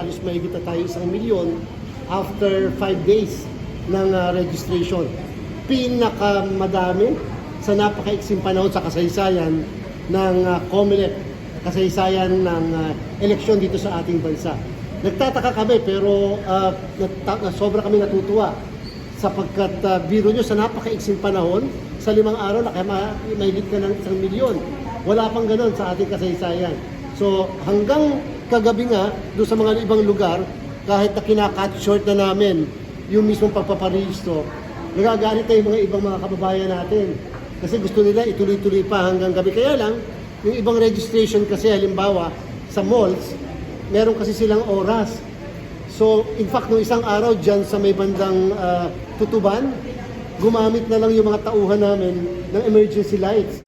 halos mahigit na tayo 1 milyon after 5 days ng registration. Pinakamadami sa napakaiksing panahon sa kasaysayan ng COMELEC, kasaysayan ng eleksyon dito sa ating bansa. Nagtataka kami pero sobra kami natutuwa sapagkat biro nyo sa napakaiksing panahon, sa 5 araw na mahigit ka ng 1 milyon. Wala pang ganon sa ating kasaysayan. So hanggang kagabi nga, doon sa mga ibang lugar, kahit na kinakat short na namin yung mismong pagpaparehistro, nagagalit na yung mga ibang mga kababayan natin. Kasi gusto nila ituloy-tuloy pa hanggang gabi. Kaya lang, yung ibang registration kasi halimbawa sa malls, meron kasi silang oras. So, in fact, nung isang araw dyan sa may bandang Tutuban, gumamit na lang yung mga tauhan namin ng emergency lights.